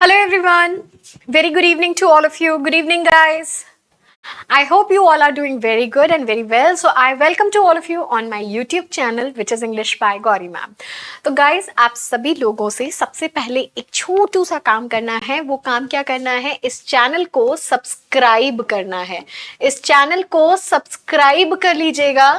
Hello everyone. Very good evening to all of you. Good evening guys. I hope you all are doing very good and very well. So I welcome to all of you on my YouTube channel which is English by Gauri Ma'am. तो guys आप सभी लोगों से सबसे पहले एक छोटू सा काम करना है. वो काम क्या करना है? इस चैनल को सब्सक्राइब करना है. इस चैनल को सब्सक्राइब कर लीजिएगा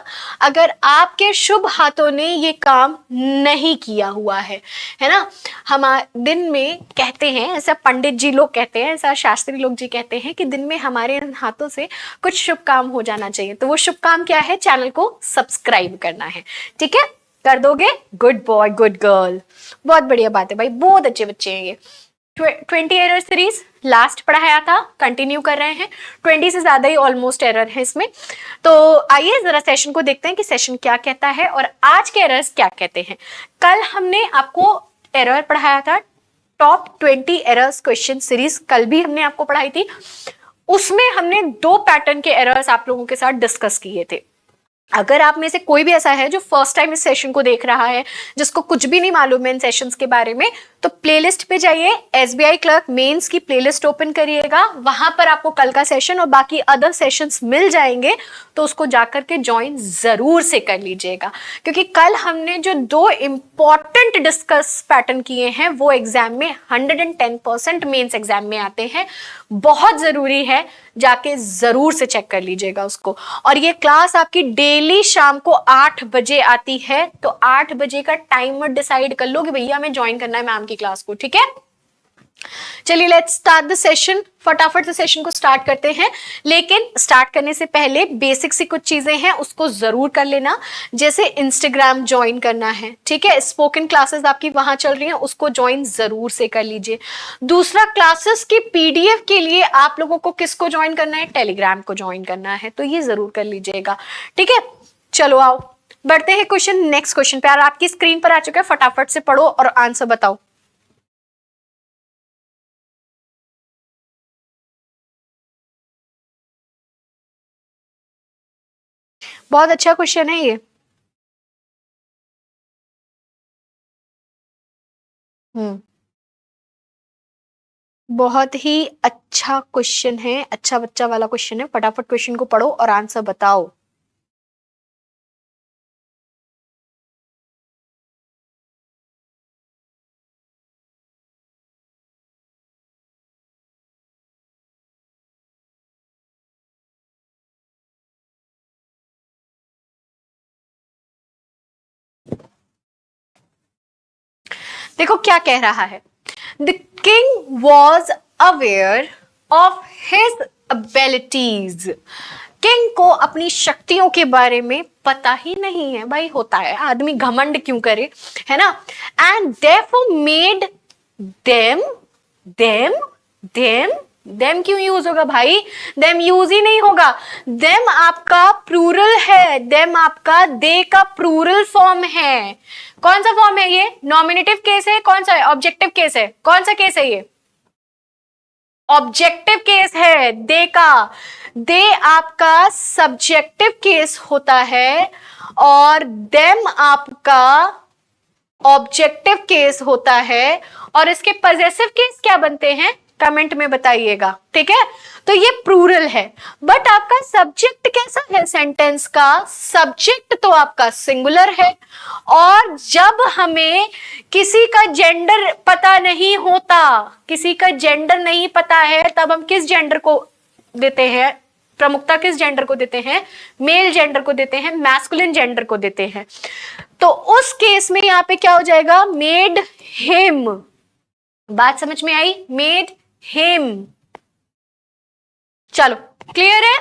अगर आपके शुभ हाथों ने ये काम नहीं किया हुआ है ना. हम दिन में कहते हैं, ऐसा पंडित जी लोग कहते हैं, ऐसा शास्त्री लोग जी कहते हैं कि दिन में हमारे हाथों से कुछ शुभ काम हो जाना चाहिए. तो वो शुभ काम क्या है? चैनल को सब्सक्राइब करना है. ठीक है, कर दोगे? गुड बॉय गुड गर्ल, बहुत बढ़िया बात है भाई, बहुत अच्छे बच्चे हैं ये. 20 एरर सीरीज लास्ट पढ़ाया था, कंटिन्यू कर रहे हैं. 20 से ज्यादा ही ऑलमोस्ट एरर है इसमें. तो आइए जरा सेशन को देखते हैं कि सेशन क्या कहता है और आज के एरर्स क्या कहते हैं. कल हमने आपको एरर पढ़ाया था, टॉप 20 एरर्स क्वेश्चन सीरीज कल भी हमने आपको पढ़ाई थी. उसमें हमने 2 पैटर्न के एरर्स आप लोगों के साथ डिस्कस किए थे. अगर आप में से कोई भी ऐसा है जो फर्स्ट टाइम इस सेशन को देख रहा है, जिसको कुछ भी नहीं मालूम है इन सेशंस के बारे में, तो प्लेलिस्ट पे जाइए, एसबीआई क्लर्क मेंस की प्लेलिस्ट ओपन करिएगा. वहां पर आपको कल का सेशन और बाकी अदर सेशंस मिल जाएंगे. तो उसको जाकर के ज्वाइन जरूर से कर लीजिएगा, क्योंकि कल हमने जो 2 इंपॉर्टेंट डिस्कस पैटर्न किए हैं वो एग्जाम में 110% मेंस एग्जाम में आते हैं. बहुत जरूरी है, जाके जरूर से चेक कर लीजिएगा उसको. और ये क्लास आपकी डेली शाम को 8 बजे आती है. तो 8 बजे का टाइमर डिसाइड कर लो कि भैया हमें ज्वाइन करना है मैम की क्लास को. ठीक है, चलिए लेट्स स्टार्ट द सेशन. फटाफट से सेशन को स्टार्ट करते हैं. लेकिन स्टार्ट करने से पहले बेसिक सी कुछ चीजें हैं, उसको जरूर कर लेना. जैसे इंस्टाग्राम ज्वाइन करना है, ठीक है, स्पोकन क्लासेस आपकी वहां चल रही हैं, उसको ज्वाइन जरूर से कर लीजिए. दूसरा, क्लासेस की पीडीएफ के लिए आप लोगों को किसको ज्वाइन करना है? टेलीग्राम को ज्वाइन करना है. तो ये जरूर कर लीजिएगा. ठीक है, चलो आओ बढ़ते हैं क्वेश्चन. नेक्स्ट क्वेश्चन पे आपकी स्क्रीन पर आ चुका है, फटाफट से पढ़ो और आंसर बताओ. बहुत अच्छा क्वेश्चन है ये. बहुत ही अच्छा क्वेश्चन है, अच्छा बच्चा वाला क्वेश्चन है. फटाफट क्वेश्चन को पढ़ो और आंसर बताओ. देखो क्या कह रहा है. The king was aware of his abilities. King को अपनी शक्तियों के बारे में पता ही नहीं है. भाई होता है, आदमी घमंड क्यों करे, है ना. And therefore made them them them them क्यों यूज होगा भाई? देम यूज ही नहीं होगा. देम आपका प्लूरल है. देम आपका दे का प्लूरल फॉर्म है. कौन सा फॉर्म है ये? नॉमिनेटिव केस है? कौन सा है? ऑब्जेक्टिव केस है? कौन सा केस है ये? ऑब्जेक्टिव केस है दे का. दे आपका सब्जेक्टिव केस होता है और देम आपका ऑब्जेक्टिव केस होता है. और इसके पॉजेसिव केस क्या बनते हैं? कमेंट में बताइएगा. ठीक है, तो ये प्लूरल है. बट आपका सब्जेक्ट कैसा है सेंटेंस का? सब्जेक्ट तो आपका सिंगुलर है. और जब हमें किसी का जेंडर पता नहीं होता, किसी का जेंडर नहीं पता है, तब हम किस जेंडर को देते हैं प्रमुखता? किस जेंडर को देते हैं? मेल जेंडर को देते हैं, मैस्कुलिन जेंडर को देते हैं. तो उस केस में यहां पे क्या हो जाएगा? Made him. बात समझ में आई? Made him. चलो क्लियर है?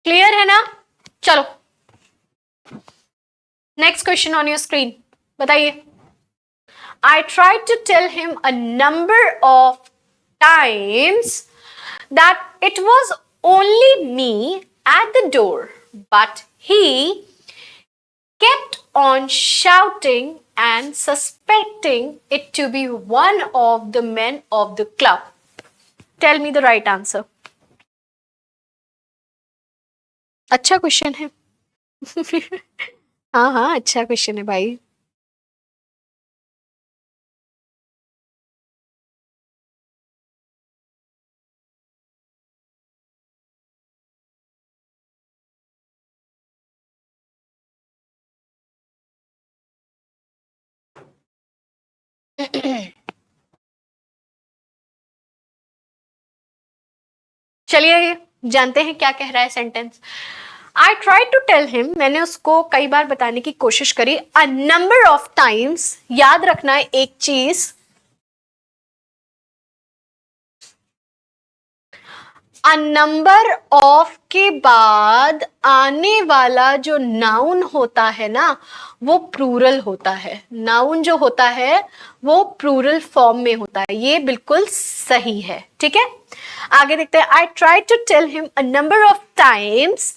क्लियर है ना? चलो next question on your screen. बताइए. I tried to tell him a number of times that it was only me at the door, but he kept on shouting and suspecting it to be one of the men of the club. Tell me the right answer. अच्छा question है। हाँ हाँ, अच्छा question है भाई। चलिए जानते हैं क्या कह रहा है sentence. I try to tell him, मैंने उसको कई बार बताने की कोशिश करी, अ नंबर ऑफ टाइम्स, याद रखना है एक चीज, अ नंबर ऑफ के बाद आने वाला जो नाउन होता है ना वो प्लूरल होता है। नाउन जो होता है वो प्लूरल फॉर्म में होता है, ये बिल्कुल सही है। ठीक है, आगे देखते हैं। I try to tell him a number of times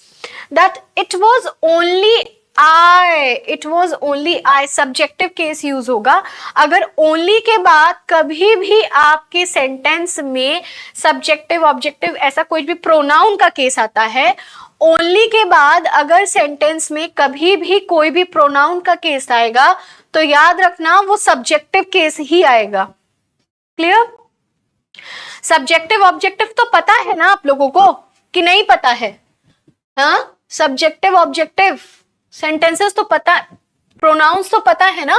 that it was only I, it was only I, subjective case use होगा। अगर ओनली के बाद कभी भी आपके सेंटेंस में सब्जेक्टिव ऑब्जेक्टिव ऐसा कोई भी प्रोनाउन का केस आता है, ओनली के बाद अगर सेंटेंस में कभी भी कोई भी प्रोनाउन का केस आएगा तो याद रखना वो सब्जेक्टिव केस ही आएगा। क्लियर? सब्जेक्टिव ऑब्जेक्टिव तो पता है ना आप लोगों को कि नहीं पता है? हाँ, सब्जेक्टिव ऑब्जेक्टिव सेंटेंसेस तो पता, प्रोनाउंस तो पता है ना।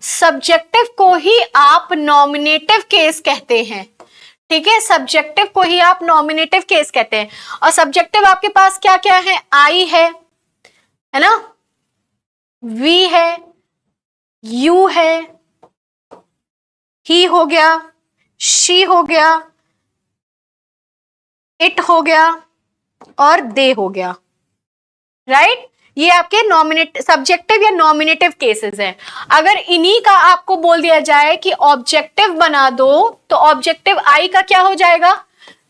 सब्जेक्टिव को ही आप नॉमिनेटिव केस कहते हैं। ठीक है, सब्जेक्टिव को ही आप नॉमिनेटिव केस कहते हैं। और सब्जेक्टिव आपके पास क्या क्या है? आई है ना, वी है, यू है, ही हो गया, शी हो गया, इट हो गया और दे हो गया। राइट? ये आपके नॉमिनेट सब्जेक्टिव या नॉमिनेटिव केसेस हैं। अगर इन्हीं का आपको बोल दिया जाए कि ऑब्जेक्टिव बना दो तो ऑब्जेक्टिव आई का क्या हो जाएगा?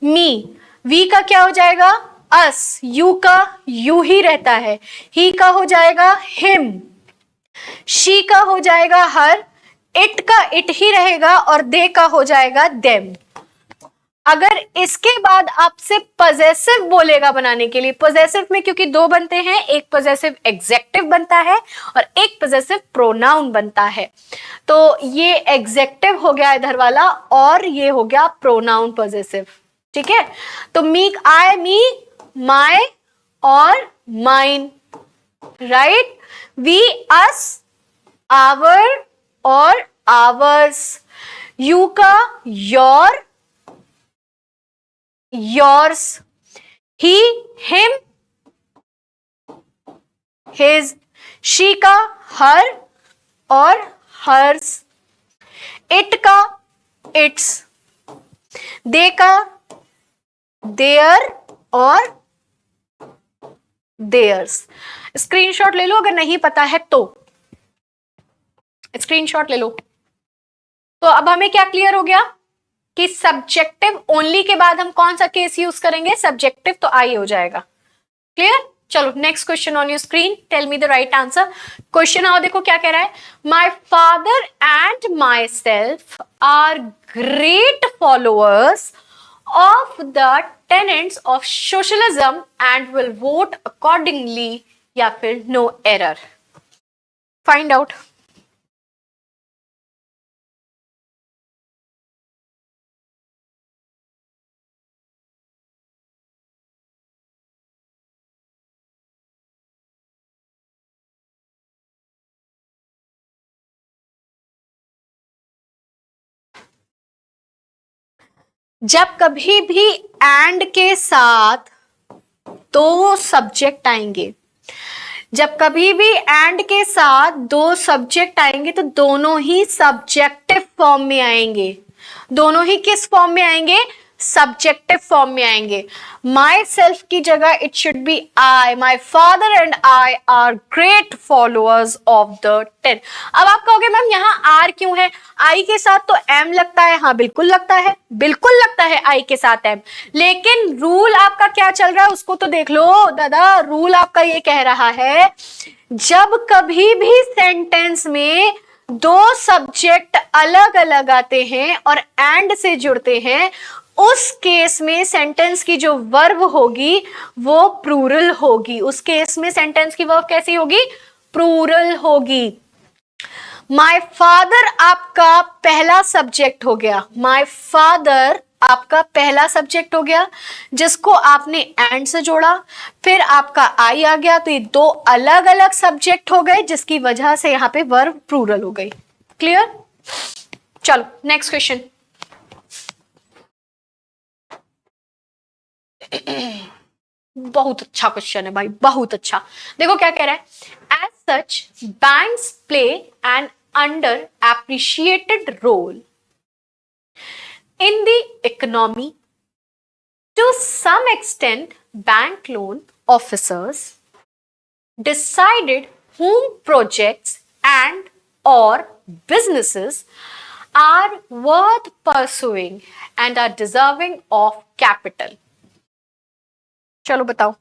मी। वी का क्या हो जाएगा? अस। यू का यू ही रहता है। ही का हो जाएगा हिम। शी का हो जाएगा हर। इट का इट ही रहेगा और दे का हो जाएगा देम। अगर इसके बाद आपसे पजेसिव बोलेगा बनाने के लिए, पजेसिव में क्योंकि दो बनते हैं, एक पजेसिव एग्जेक्टिव बनता है और एक पजेसिव प्रोनाउन बनता है, तो ये एग्जेक्टिव हो गया इधर वाला और ये हो गया प्रोनाउन पजेसिव। ठीक है, तो मी, आई, मी, माय और mine. Right? We, us, our और आवर्स। यू का your, yours, he, him, his, she का her और hers, it का its, they का their और theirs। स्क्रीनशॉट ले लो अगर नहीं पता है तो, स्क्रीनशॉट ले लो। तो अब हमें क्या क्लियर हो गया कि सब्जेक्टिव ओनली के बाद हम कौन सा केस यूज करेंगे? सब्जेक्टिव तो आई हो जाएगा। क्लियर? चलो next question on your screen, tell me the right answer. Question आओ देखो क्या कह रहा है। My father and myself are great followers of the tenants of socialism and will vote accordingly, या फिर नो एरर। Find out. जब कभी भी एंड के साथ दो सब्जेक्ट आएंगे, जब कभी भी एंड के साथ दो सब्जेक्ट आएंगे तो दोनों ही सब्जेक्टिव फॉर्म में आएंगे। दोनों ही किस फॉर्म में आएंगे? सब्जेक्टिव फॉर्म में आएंगे। माई सेल्फ की जगह it should be I, my father and I are great followers of the 10। अब आप कहोगे मैम यहाँ आर क्यों है, आई के साथ तो एम लगता है। हाँ बिल्कुल लगता है, बिल्कुल लगता है आई के साथ एम, लेकिन रूल आपका क्या चल रहा है उसको तो देख लो दादा। रूल आपका ये कह रहा है जब कभी भी सेंटेंस में दो सब्जेक्ट अलग अलग आते हैं और एंड से जुड़ते हैं, उस केस में सेंटेंस की जो वर्ब होगी वो प्लूरल होगी। उस केस में सेंटेंस की वर्ब कैसी होगी, प्लूरल होगी। माय फादर आपका पहला सब्जेक्ट हो गया, माय फादर आपका पहला सब्जेक्ट हो गया जिसको आपने एंड से जोड़ा, फिर आपका आई आ गया, तो ये दो अलग अलग सब्जेक्ट हो गए जिसकी वजह से यहां पे वर्ब प्लूरल हो गई। क्लियर? चलो नेक्स्ट क्वेश्चन। बहुत अच्छा क्वेश्चन है भाई, बहुत अच्छा। देखो क्या कह रहा है, as such banks play an under appreciated role in the economy. To some extent, bank loan officers decided whom projects and or businesses are worth pursuing and are deserving of capital. चलो बताओ।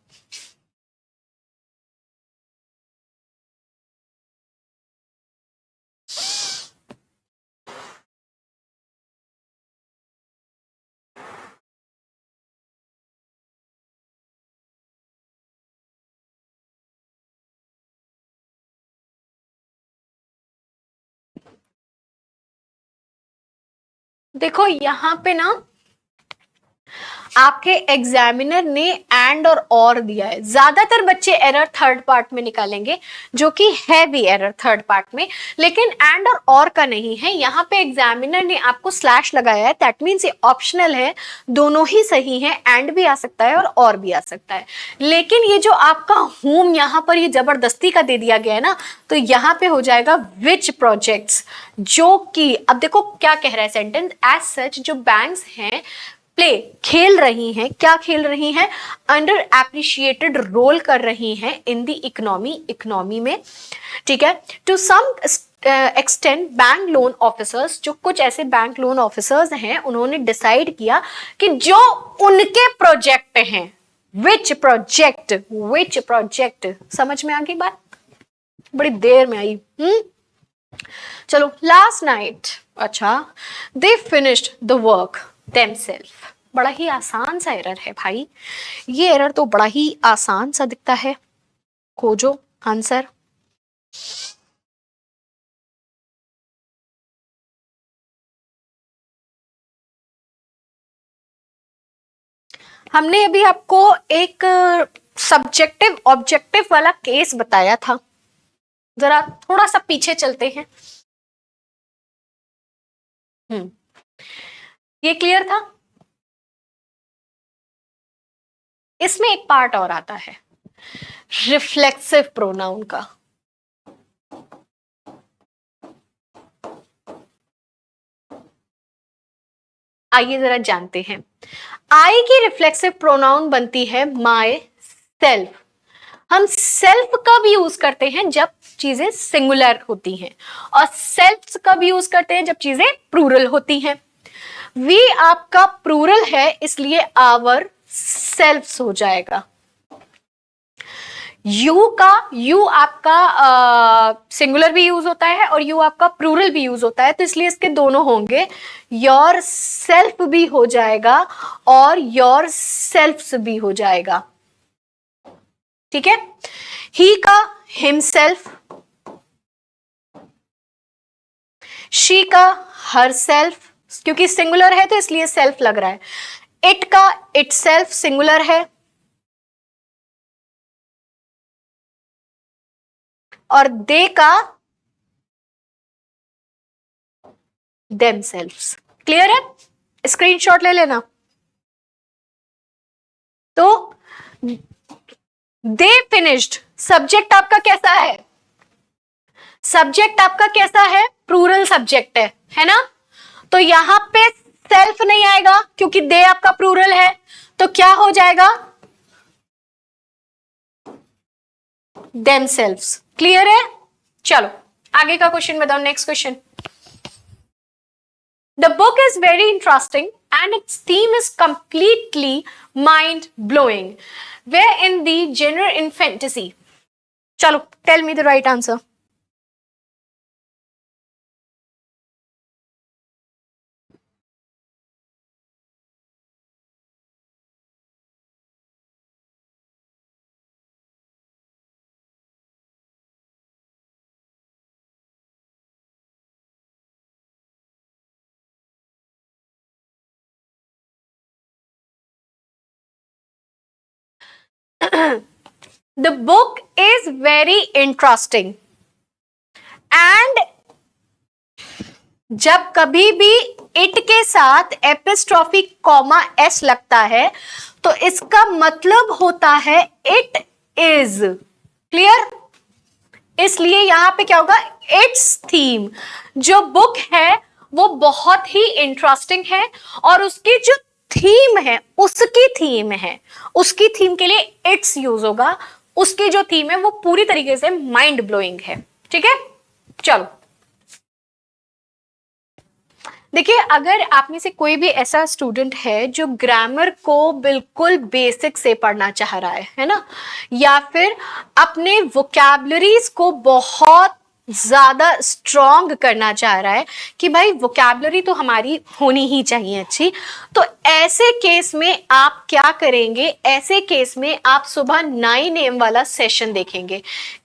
देखो यहां पे ना आपके examiner ने and और दिया है। ज्यादातर बच्चे एरर थर्ड पार्ट में निकालेंगे जो कि है भी एरर थर्ड पार्ट में, लेकिन एंड और का नहीं है। यहाँ पे एग्जामिनर ने आपको स्लैश लगाया है, दैट मीन्स ये ऑप्शनल है, दोनों ही सही है, एंड भी आ सकता है और भी आ सकता है। लेकिन ये जो आपका होम यहाँ पर ये जबरदस्ती का दे दिया गया है ना, तो यहाँ पे हो जाएगा विच प्रोजेक्ट्स, जो कि अब देखो क्या कह रहा है सेंटेंस, एज सच जो बैंक्स हैं प्ले खेल रही हैं, क्या खेल रही हैं, अंडर एप्रिशिएटेड रोल कर रही हैं इन द इकोनॉमी, इकोनॉमी में, ठीक है। To some extent bank loan officers, जो कुछ ऐसे बैंक लोन ऑफिसर्स हैं उन्होंने डिसाइड किया कि जो उनके प्रोजेक्ट हैं, विच प्रोजेक्ट, समझ में आ गई बात, बड़ी देर में आई। चलो लास्ट नाइट, अच्छा, they finished the work themselves। बड़ा ही आसान सा एरर है भाई, ये एरर तो बड़ा ही आसान सा दिखता है। खोजो आंसर। हमने अभी आपको एक सब्जेक्टिव ऑब्जेक्टिव वाला केस बताया था, जरा थोड़ा सा पीछे चलते हैं। ये क्लियर था? इसमें एक पार्ट और आता है रिफ्लेक्सिव प्रोनाउन का। आइए जरा जानते हैं। आई की रिफ्लेक्सिव प्रोनाउन बनती है माय सेल्फ। हम सेल्फ कब यूज करते हैं, जब चीजें सिंगुलर होती हैं, और सेल्फ्स कब यूज करते हैं, जब चीजें प्लूरल होती हैं। वी आपका प्लूरल है इसलिए आवर सेल्फ्स हो जाएगा। यू आपका सिंगुलर भी यूज होता है और यू आपका प्लूरल भी यूज होता है, तो इसलिए इसके दोनों होंगे। योर सेल्फ भी हो जाएगा और योर सेल्फ्स भी हो जाएगा, ठीक है। ही का हिमसेल्फ, शी का हर सेल्फ, क्योंकि सिंगुलर है तो इसलिए सेल्फ लग रहा है। इट का इट सेल्फ सिंगुलर है, और दे का देमसेल्व्स। क्लियर है? स्क्रीनशॉट ले लेना। तो दे फिनिश्ड, सब्जेक्ट आपका कैसा है, सब्जेक्ट आपका कैसा है, प्लूरल सब्जेक्ट है ना, तो यहां पे सेल्फ नहीं आएगा क्योंकि दे आपका प्लूरल है, तो क्या हो जाएगा? themselves। क्लियर है? चलो आगे का क्वेश्चन बताओ, next question. The book is very interesting and its theme is completely mind blowing. Where in the genre in fantasy? चलो tell me the right answer. The book is very interesting and जब कभी भी it के साथ epistrophe comma S लगता है तो इसका मतलब होता है इट इज। क्लियर? इसलिए यहां पे क्या होगा? It's theme. जो बुक है वो बहुत ही इंटरेस्टिंग है और उसकी जो थीम है उसकी थीम है, उसकी थीम के लिए इट्स यूज होगा। उसकी जो थीम है वो पूरी तरीके से माइंड ब्लोइंग है। ठीक है, चलो देखिए, अगर आप में से कोई भी ऐसा स्टूडेंट है जो ग्रामर को बिल्कुल बेसिक से पढ़ना चाह रहा है ना, या फिर अपने वोकैबुलरीज को बहुत ज्यादा स्ट्रॉन्ग करना चाह रहा है कि भाई वोकैबुलरी तो हमारी होनी ही चाहिए अच्छी, तो ऐसे केस में आप क्या करेंगे? ऐसे केस में आप सुबह 9 AM वाला सेशन देखेंगे।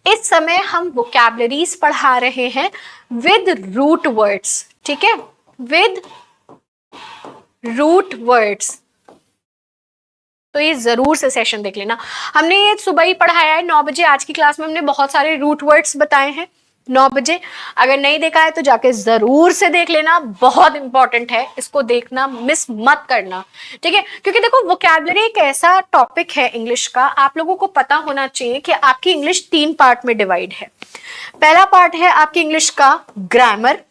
इस समय हम वोकैबुलरीज पढ़ा रहे हैं विद रूट वर्ड्स। ठीक है, विद रूट वर्ड्स, तो ये जरूर से सेशन देख लेना। हमने ये सुबह ही पढ़ाया है 9 बजे। आज की क्लास में हमने बहुत सारे रूट वर्ड्स बताए हैं 9 बजे। अगर नहीं देखा है तो जाके जरूर से देख लेना, बहुत इंपॉर्टेंट है, इसको देखना मिस मत करना। ठीक है, क्योंकि देखो वोकैबुलरी एक ऐसा टॉपिक है इंग्लिश का, आप लोगों को पता होना चाहिए कि आपकी इंग्लिश 3 पार्ट में डिवाइड है। पहला पार्ट है आपकी इंग्लिश का ग्रामर,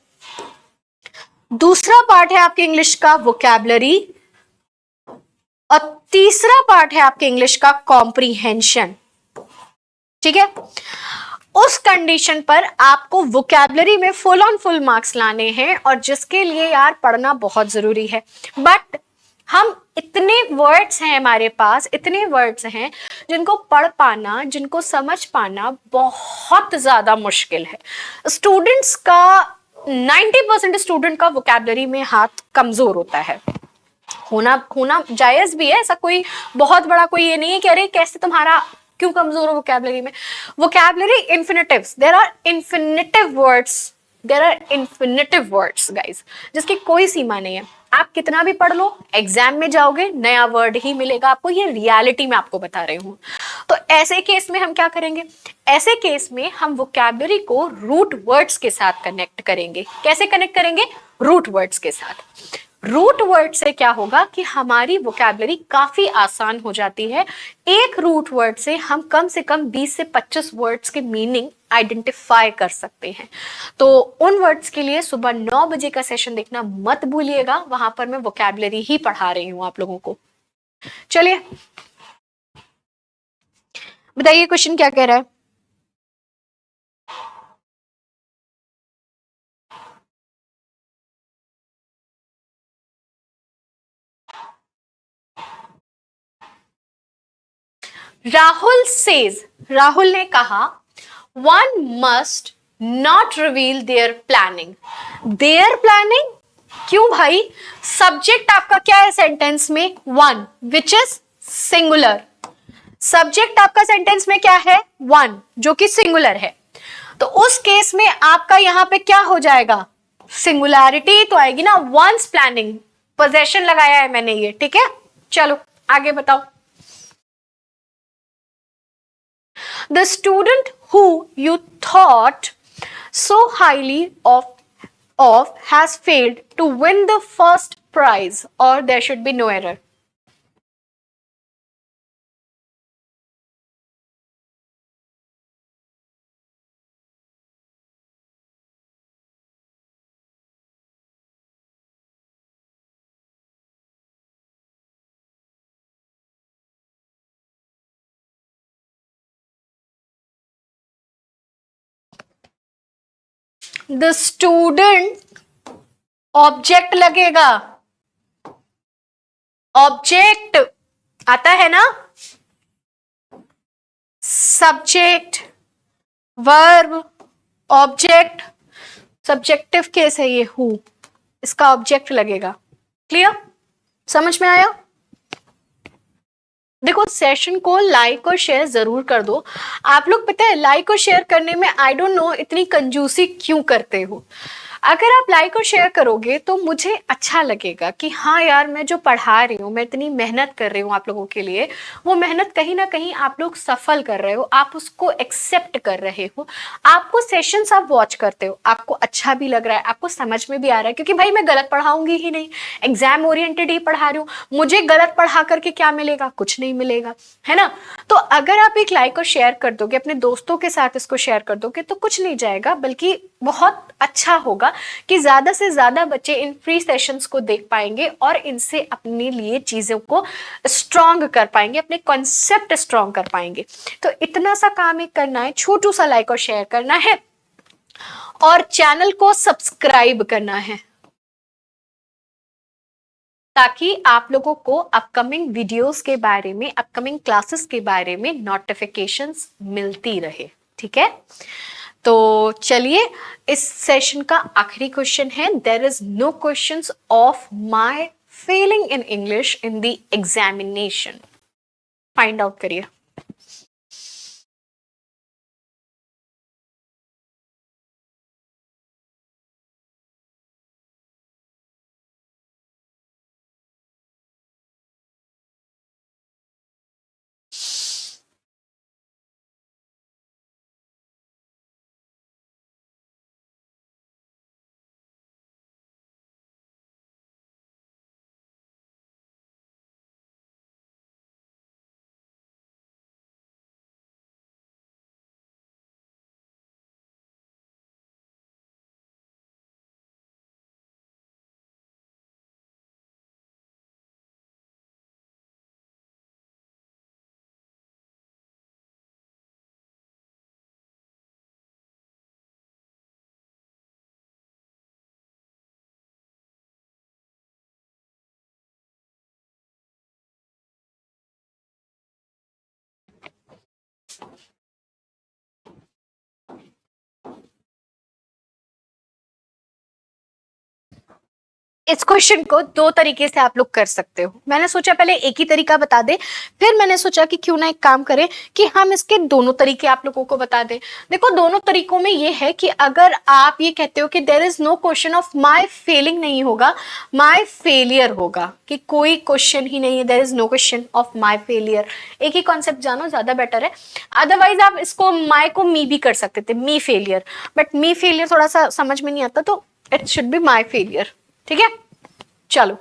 दूसरा पार्ट है आपके इंग्लिश का वोकैबुलरी, और तीसरा पार्ट है आपके इंग्लिश का कॉम्प्रीहेंशन। ठीक है, उस कंडीशन पर आपको वोकैबुलरी में फुल ऑन फुल मार्क्स लाने हैं, और जिसके लिए यार पढ़ना बहुत जरूरी है। बट हम इतने वर्ड्स हैं हमारे पास, इतने वर्ड्स हैं जिनको पढ़ पाना, जिनको समझ पाना बहुत ज्यादा मुश्किल है। स्टूडेंट्स का 90% स्टूडेंट का वोकैबुलरी में हाथ कमजोर होता है। होना जायज भी है, ऐसा कोई बहुत बड़ा कोई ये नहीं है कि अरे कैसे तुम्हारा क्यों कमजोर हो वोकैबुलरी में। Vocabulary infinitives, there are infinitive words, there are infinitive words guys, जिसकी कोई सीमा नहीं है। आप कितना भी पढ़ लो, एग्जाम में जाओगे नया वर्ड ही मिलेगा आपको, ये रियलिटी में आपको बता रही हूं। तो ऐसे केस में हम क्या करेंगे? ऐसे केस में हम वोकैबुलरी को रूट वर्ड्स के साथ कनेक्ट करेंगे। कैसे कनेक्ट करेंगे? रूट वर्ड्स के साथ। रूट वर्ड से क्या होगा कि हमारी वोकैबुलरी काफी आसान हो जाती है। एक रूट वर्ड से कम 20 से 25 वर्ड्स के मीनिंग आइडेंटिफाई कर सकते हैं। तो उन वर्ड्स के लिए सुबह 9 बजे का सेशन देखना मत भूलिएगा, वहां पर मैं वोकैबुलरी ही पढ़ा रही हूं आप लोगों को। चलिए बताइए क्वेश्चन क्या कह रहा है। राहुल सेज, राहुल ने कहा one must not reveal their planning. Their planning क्यों भाई? सब्जेक्ट आपका क्या है सेंटेंस में? One, which is singular. Subject आपका सेंटेंस में क्या है? वन, जो कि सिंगुलर है। तो उस केस में आपका यहां पे क्या हो जाएगा? सिंगुलैरिटी तो आएगी ना, वंस प्लानिंग, पोजेशन लगाया है मैंने ये। ठीक है, चलो आगे बताओ। The student who you thought so highly of has failed to win the first prize, or there should be no error. The student object लगेगा, ऑब्जेक्ट आता है ना, subject, verb, object, subjective case है ये हु, इसका object लगेगा। Clear, समझ में आया? देखो सेशन को लाइक और शेयर जरूर कर दो। आप लोग पता है लाइक और शेयर करने में आई डोंट नो इतनी कंजूसी क्यों करते हो। अगर आप लाइक और शेयर करोगे तो मुझे अच्छा लगेगा कि हाँ यार मैं जो पढ़ा रही हूँ, मैं इतनी मेहनत कर रही हूँ आप लोगों के लिए, वो मेहनत कहीं ना कहीं आप लोग सफल कर रहे हो, आप उसको एक्सेप्ट कर रहे हो, आपको सेशंस आप वॉच करते हो, आपको अच्छा भी लग रहा है, आपको समझ में भी आ रहा है, क्योंकि भाई मैं गलत पढ़ाऊंगी ही नहीं, एग्जाम ओरिएंटेड ही पढ़ा रही हूँ, मुझे गलत पढ़ा करके क्या मिलेगा, कुछ नहीं मिलेगा, है ना। तो अगर आप एक लाइक और शेयर कर दोगे, अपने दोस्तों के साथ इसको शेयर कर दोगे, तो कुछ नहीं जाएगा, बल्कि बहुत अच्छा होगा कि ज्यादा से ज्यादा बच्चे इन फ्री सेशंस को देख पाएंगे और इनसे अपने लिए चीजों को स्ट्रॉन्ग कर पाएंगे, अपने कॉन्सेप्ट स्ट्रॉन्ग कर पाएंगे। तो इतना सा काम एक करना है, छोटू सा लाइक और शेयर करना है और चैनल को सब्सक्राइब करना है, ताकि आप लोगों को अपकमिंग वीडियोस के बारे में, अपकमिंग क्लासेस के बारे में नोटिफिकेशंस मिलती रहे। ठीक है, तो चलिए इस सेशन का आखिरी क्वेश्चन है, there is no questions of my failing in English in the examination. Find out करिए। इस क्वेश्चन को दो तरीके से आप लोग कर सकते हो। मैंने सोचा पहले एक ही तरीका बता दे, फिर मैंने सोचा कि क्यों ना एक काम करें कि हम इसके दोनों तरीके आप लोगों को बता दें। देखो दोनों तरीकों में ये है कि अगर आप ये कहते हो कि there is no question of my failing नहीं होगा, माय फेलियर होगा, कि कोई क्वेश्चन ही नहीं है, there is no question of my failure, एक ही कॉन्सेप्ट जानो ज्यादा बेटर है। अदरवाइज आप इसको माय को मी भी कर सकते थे, मी फेलियर, बट मी फेलियर थोड़ा सा समझ में नहीं आता, तो it should be my failure. ठीक है, चलो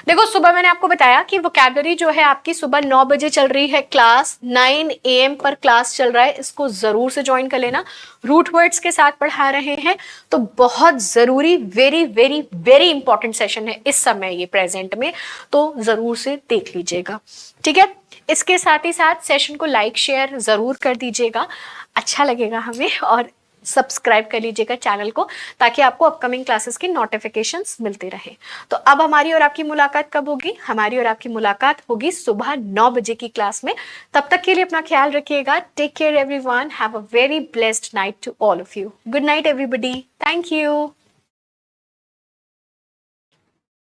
देखो सुबह मैंने आपको बताया कि वोकैबुलरी जो है आपकी सुबह 9 बजे चल रही है क्लास, 9 AM पर क्लास चल रहा है, इसको जरूर से ज्वाइन कर लेना। रूट वर्ड्स के साथ पढ़ा रहे हैं, तो बहुत जरूरी, very very very important session है इस समय ये प्रेजेंट में, तो जरूर से देख लीजिएगा। ठीक है, इसके साथ ही साथ सेशन को लाइक शेयर जरूर कर दीजिएगा, अच्छा लगेगा हमें, और सब्सक्राइब कर लीजिएगा चैनल को, ताकि आपको अपकमिंग क्लासेस की नोटिफिकेशंस मिलते रहे। तो अब हमारी और आपकी मुलाकात कब होगी? हमारी और आपकी मुलाकात होगी सुबह 9 बजे की क्लास में। तब तक के लिए अपना ख्याल रखिएगा। Take care everyone, have a very blessed night to all of you. Good night everybody, thank you.